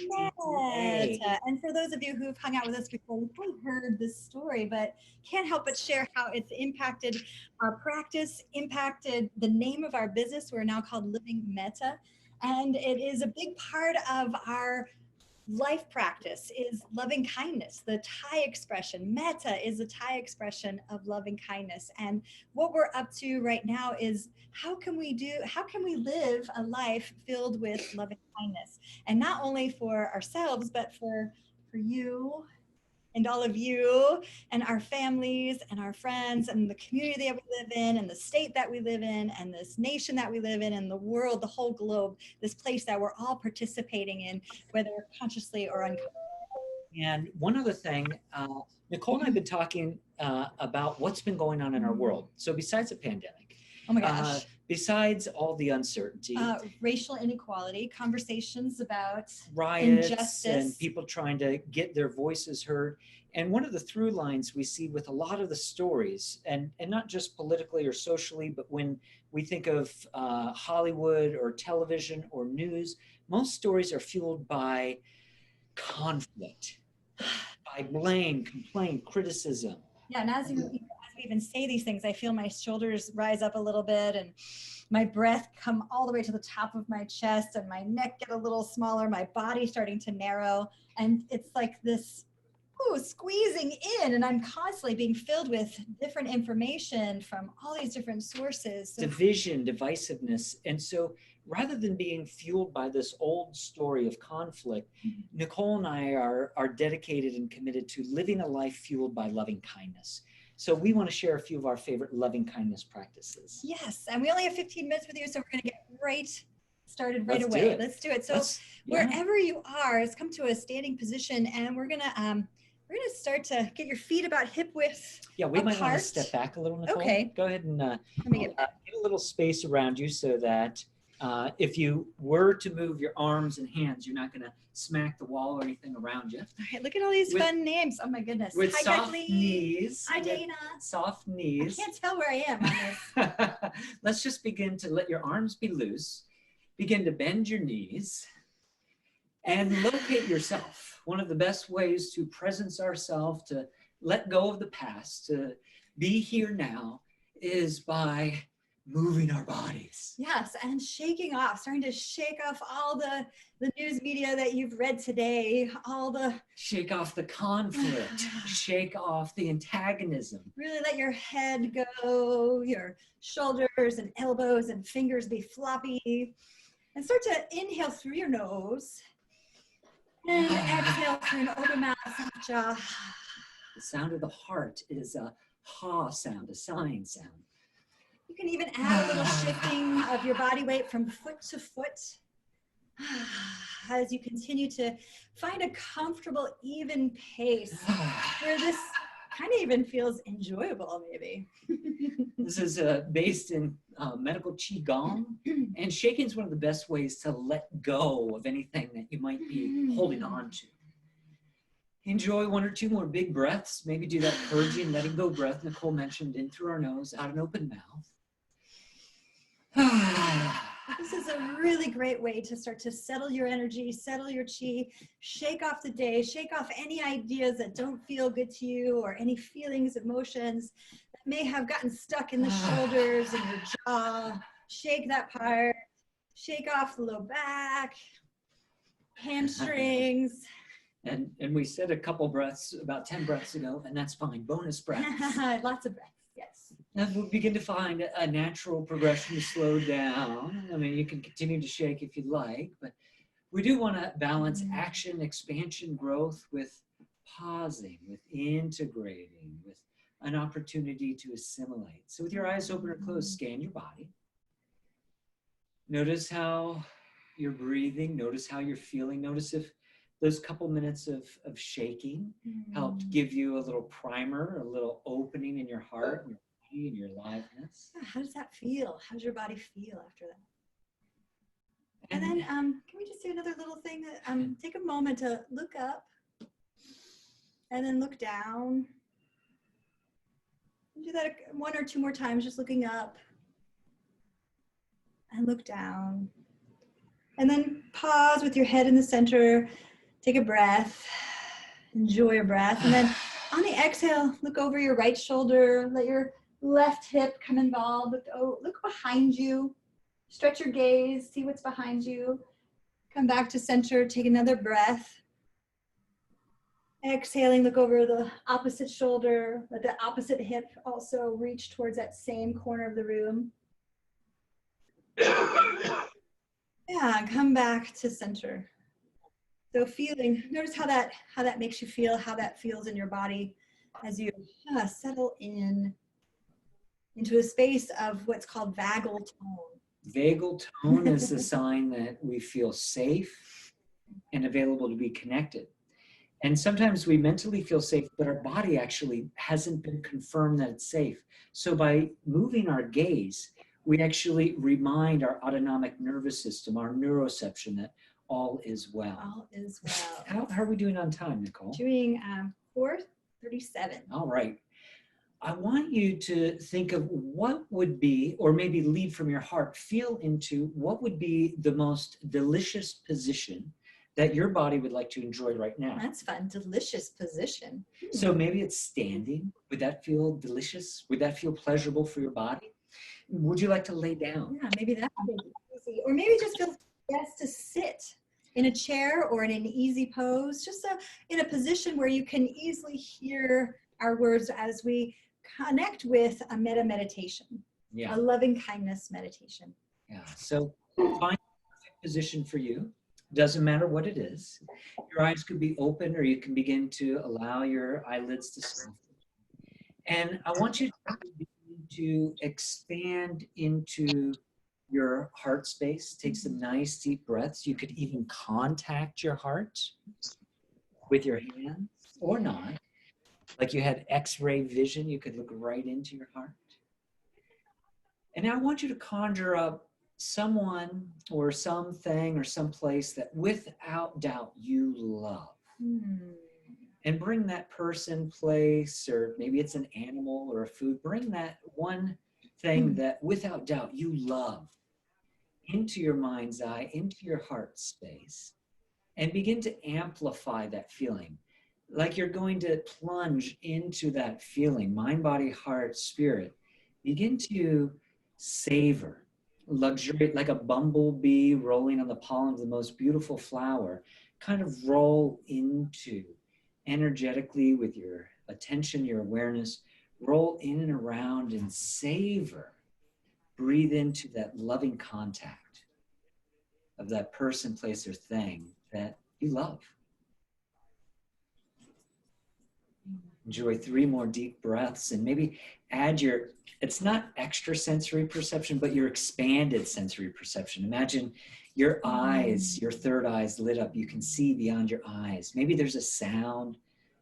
Metta. And for those of you who've hung out with us before, you've probably heard this story, but can't help but share how it's impacted our practice, impacted the name of our business. We're now called Living Metta. And it is a big part of our life practice is loving kindness. The Thai expression, metta, is a Thai expression of loving kindness. And what we're up to right now is how can we live a life filled with loving kindness? And not only for ourselves, but for you and all of you and our families and our friends and the community that we live in and the state that we live in and this nation that we live in and the world, the whole globe, this place that we're all participating in, whether consciously or unconsciously. And one other thing, Nicole and I have been talking about what's been going on in our world. So besides the pandemic, oh my gosh, besides all the uncertainty, racial inequality, conversations about riots injustice, and people trying to get their voices heard. And one of the through lines we see with a lot of the stories, and not just politically or socially, but when we think of Hollywood or television or news, most stories are fueled by conflict, by blame, complaint, criticism. Yeah, and as we even say these things, I feel my shoulders rise up a little bit and my breath come all the way to the top of my chest and my neck get a little smaller, my body starting to narrow. And it's like this squeezing in, and I'm constantly being filled with different information from all these different sources. So, division, divisiveness. And so rather than being fueled by this old story of conflict, Nicole and I are dedicated and committed to living a life fueled by loving kindness. So we want to share a few of our favorite loving kindness practices. Yes, and we only have 15 minutes with you, so we're going to get right started right away. Let's do it. So wherever you are, let's come to a standing position, and we're gonna start to get your feet about hip width. Yeah, we might want to step back a little, Nicole. Okay. Go ahead and get a little space around you so that if you were to move your arms and hands, you're not going to smack the wall or anything around you. All right, look at all these fun names. Oh my goodness. With soft knees. Hi, Dana. Soft knees. I can't tell where I am on this. Let's just begin to let your arms be loose. Begin to bend your knees and locate yourself. One of the best ways to presence ourselves, to let go of the past, to be here now, is by moving our bodies. Yes, and starting to shake off all the news media that you've read today, shake off the conflict, shake off the antagonism. Really let your head go, your shoulders and elbows and fingers be floppy, and start to inhale through your nose and exhale through an open mouth, soft jaw. The sound of the heart is a ha sound, a sighing sound. You can even add a little shifting of your body weight from foot to foot as you continue to find a comfortable, even pace where this kind of even feels enjoyable, maybe. This is based in medical Qigong, and shaking is one of the best ways to let go of anything that you might be holding on to. Enjoy one or two more big breaths. Maybe do that purging, letting go breath Nicole mentioned, in through our nose, out an open mouth. This is a really great way to start to settle your energy, settle your chi, shake off the day, shake off any ideas that don't feel good to you or any feelings, emotions that may have gotten stuck in the shoulders and your jaw. Shake that part, shake off the low back, hamstrings. And we said a couple breaths, about 10 breaths ago, and that's fine. Bonus breaths. Lots of breaths, yes. And we'll begin to find a natural progression to slow down. I mean, you can continue to shake if you like, but we do want to balance action, expansion, growth with pausing, with integrating, with an opportunity to assimilate. So with your eyes open or closed, scan your body. Notice how you're breathing. Notice how you're feeling. Notice if those couple minutes of shaking helped give you a little primer, a little opening in your heart and your body and your aliveness. How does that feel? How does your body feel after that? And then can we just do another little thing? Take a moment to look up and then look down. Do that one or two more times, just looking up and look down. And then pause with your head in the center. Take a breath. Enjoy your breath. And then on the exhale, look over your right shoulder. Let your left hip come involved. Look behind you. Stretch your gaze. See what's behind you. Come back to center. Take another breath. Exhaling, look over the opposite shoulder. Let the opposite hip also reach towards that same corner of the room. Yeah, come back to center. So feeling, notice how that makes you feel, how that feels in your body as you settle into a space of what's called vagal tone. Vagal tone is the sign that we feel safe and available to be connected. And sometimes we mentally feel safe, but our body actually hasn't been confirmed that it's safe. So by moving our gaze, we actually remind our autonomic nervous system, our neuroception, that all is well. All is well. How are we doing on time, Nicole? Doing 4:37. All right. I want you to think of what would be, or maybe lead from your heart, feel into what would be the most delicious position that your body would like to enjoy right now. That's fun. Delicious position. So maybe it's standing. Would that feel delicious? Would that feel pleasurable for your body? Would you like to lay down? Yeah, maybe that's easy. Or maybe just feel best to sit in a chair or in an easy pose, just in a position where you can easily hear our words as we connect with a metta meditation, a loving kindness meditation. Yeah, so find the perfect position for you. Doesn't matter what it is. Your eyes could be open, or you can begin to allow your eyelids to soften. And I want you to expand into your heart space. Take some nice deep breaths. You could even contact your heart with your hands or not. Like you had X-ray vision, you could look right into your heart. And now I want you to conjure up someone or something or someplace that without doubt you love. And bring that person, place, or maybe it's an animal or a food, bring that one thing that without doubt you love into your mind's eye, into your heart space, and begin to amplify that feeling. Like you're going to plunge into that feeling, mind, body, heart, spirit. Begin to savor, luxuriate, like a bumblebee rolling on the pollen of the most beautiful flower. Kind of roll into, energetically with your attention, your awareness, roll in and around and savor. Breathe into that loving contact of that person, place, or thing that you love. Enjoy 3 more deep breaths and maybe add your, it's not extra sensory perception, but your expanded sensory perception. Imagine your eyes, your third eye's lit up. You can see beyond your eyes. Maybe there's a sound,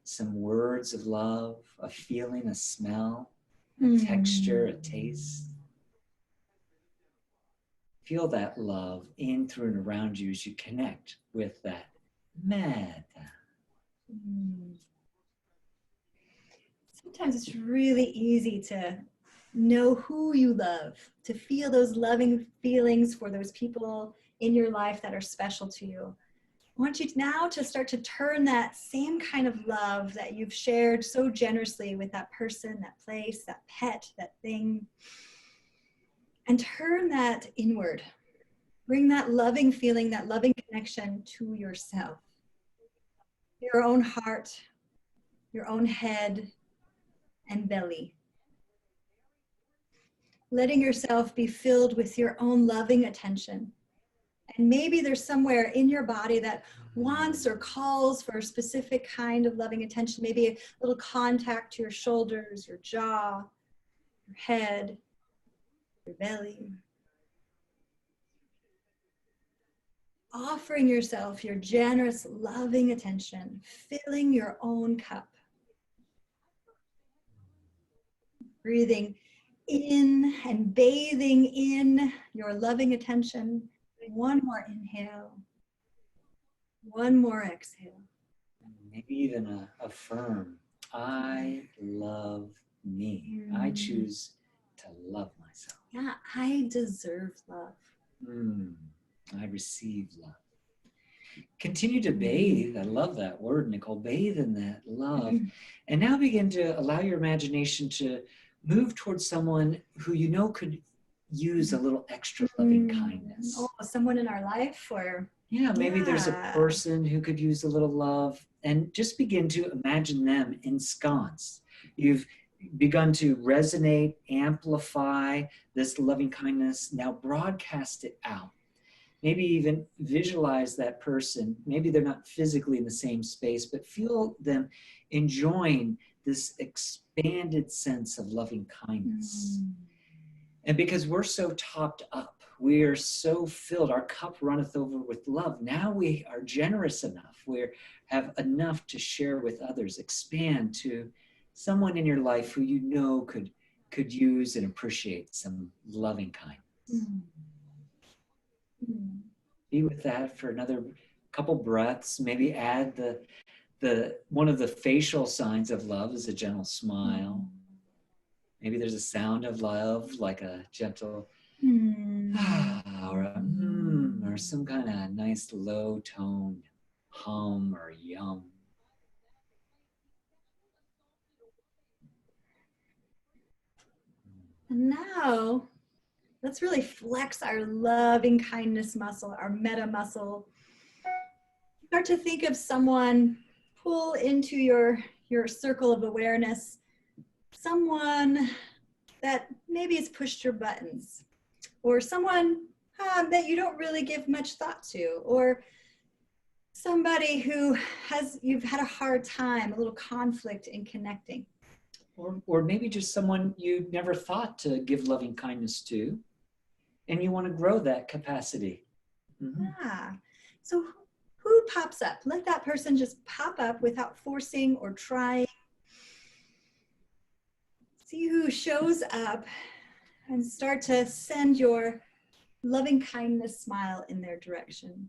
some words of love, a feeling, a smell, a texture, a taste. Feel that love in, through, and around you as you connect with that Metta. Sometimes it's really easy to know who you love, to feel those loving feelings for those people in your life that are special to you. I want you now to start to turn that same kind of love that you've shared so generously with that person, that place, that pet, that thing, and turn that inward. Bring that loving feeling, that loving connection to yourself, your own heart, your own head and belly. Letting yourself be filled with your own loving attention. And maybe there's somewhere in your body that wants or calls for a specific kind of loving attention, maybe a little contact to your shoulders, your jaw, your head, your belly. Offering yourself your generous, loving attention, filling your own cup. Breathing in and bathing in your loving attention. One more inhale. One more exhale. Maybe even affirm, I love me. I choose to love myself. Yeah, I deserve love. I receive love. Continue to bathe. I love that word, Nicole. Bathe in that love. And now begin to allow your imagination to move towards someone who you know could use a little extra loving kindness. Oh, someone in our life, or yeah, maybe there's a person who could use a little love, and just begin to imagine them ensconced. You've begun to resonate, amplify this loving kindness. Now broadcast it out. Maybe even visualize that person. Maybe they're not physically in the same space, but feel them enjoying this expanded sense of loving kindness. And because we're so topped up, we are so filled, our cup runneth over with love. Now we are generous enough. We have enough to share with others. Expand to someone in your life who you know could use and appreciate some loving kindness. Be with that for another couple breaths. Maybe add the one of the facial signs of love is a gentle smile. Maybe there's a sound of love, like a gentle or some kind of nice low tone hum or yum. And now let's really flex our loving kindness muscle, our metta muscle. Start to think of someone, pull into your circle of awareness, someone that maybe has pushed your buttons, or someone that you don't really give much thought to, or somebody who you've had a hard time, a little conflict in connecting. Or maybe just someone you never thought to give loving kindness to, and you want to grow that capacity. So who pops up? Let that person just pop up without forcing or trying. See who shows up and start to send your loving kindness smile in their direction.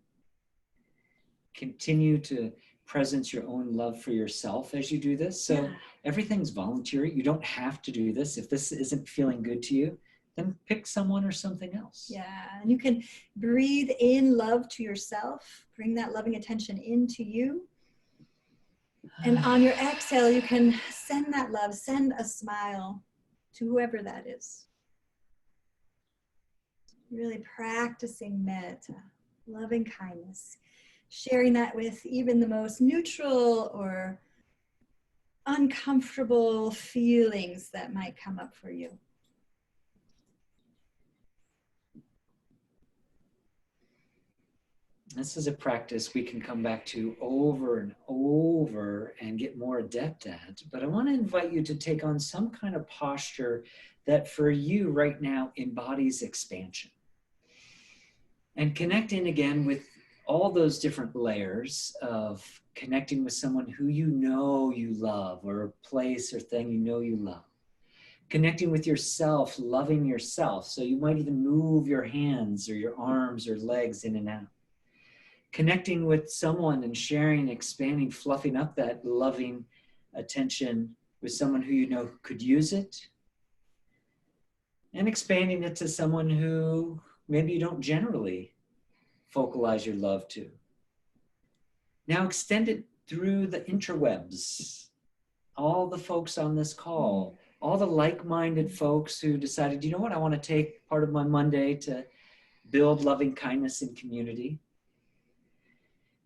Continue to presence your own love for yourself as you do this. So everything's voluntary. You don't have to do this. If this isn't feeling good to you, then pick someone or something else. Yeah, and you can breathe in love to yourself. Bring that loving attention into you. And on your exhale, you can send that love, send a smile to whoever that is. Really practicing metta, loving kindness. Sharing that with even the most neutral or uncomfortable feelings that might come up for you. This is a practice we can come back to over and over and get more adept at. But I want to invite you to take on some kind of posture that for you right now embodies expansion. And connect in again with all those different layers of connecting with someone who you know you love, or a place or thing you know you love. Connecting with yourself, loving yourself. So you might even move your hands or your arms or legs in and out. Connecting with someone and sharing, expanding, fluffing up that loving attention with someone who you know could use it. And expanding it to someone who maybe you don't generally focalize your love to. Now extend it through the interwebs. All the folks on this call, all the like-minded folks who decided, you know what, I want to take part of my Monday to build loving kindness in community.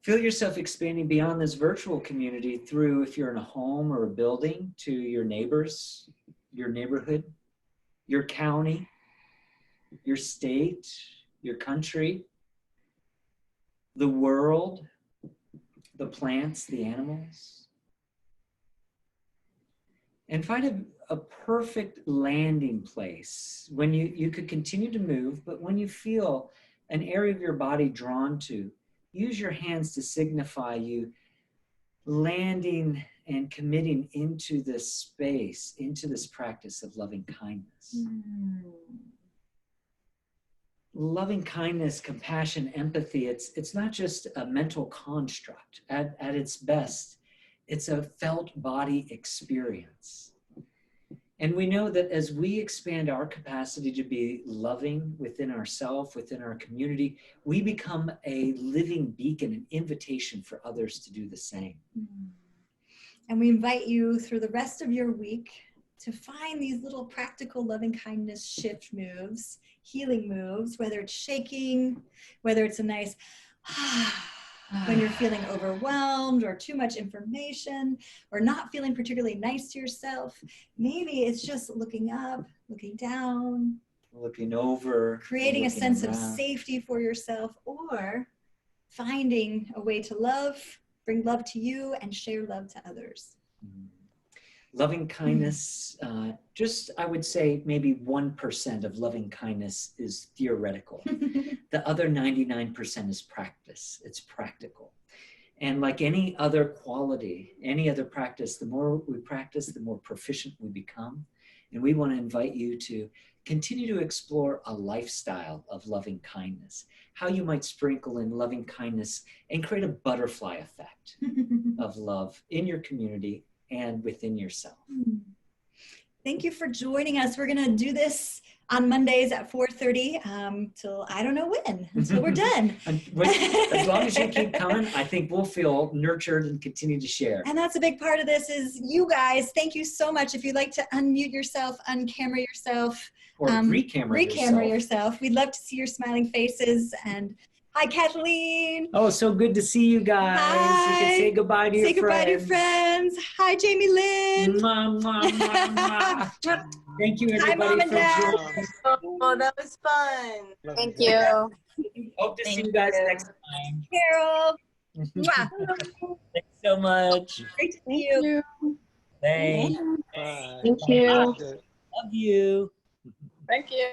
Feel yourself expanding beyond this virtual community through, if you're in a home or a building, to your neighbors, your neighborhood, your county, your state, your country, the world, the plants, the animals. And find a perfect landing place when you could continue to move, but when you feel an area of your body drawn to, use your hands to signify you landing and committing into this space, into this practice of loving kindness. Loving kindness, compassion, empathy, it's not just a mental construct. At its best, it's a felt body experience. And we know that as we expand our capacity to be loving within ourselves, within our community, we become a living beacon, an invitation for others to do the same. And we invite you through the rest of your week to find these little practical loving kindness shift moves, healing moves, whether it's shaking, whether it's a nice when you're feeling overwhelmed or too much information or not feeling particularly nice to yourself. Maybe it's just looking up, looking down, looking over, creating a sense around. of safety for yourself, or finding a way to love, bring love to you, and share love to others. Loving kindness, just I would say maybe 1% of loving kindness is theoretical. The other 99% is practice. It's practical. And like any other quality, any other practice, the more we practice, the more proficient we become. And we want to invite you to continue to explore a lifestyle of loving kindness, how you might sprinkle in loving kindness and create a butterfly effect of love in your community and within yourself. Thank you for joining us. We're going to do this on Mondays at 4:30 till I don't know when, until we're done. As long as you keep coming, I think we'll feel nurtured and continue to share. And that's a big part of this is you guys. Thank you so much. If you'd like to unmute yourself, uncamera yourself, or recamera yourself. We'd love to see your smiling faces. And hi, Kathleen. Oh, so good to see you guys. Hi. You can say goodbye to your friends. Say goodbye to your friends. Hi, Jamie Lynn. Mwah, mwah, mwah, mwah. Thank you, everybody, Hi, Mom and for Dad. joining. Oh, that was fun. Thank you. Hope to see you guys next time. Carol. Mwah. Thanks so much. Great to see you. Thanks. Thank you. Love you. Thank you.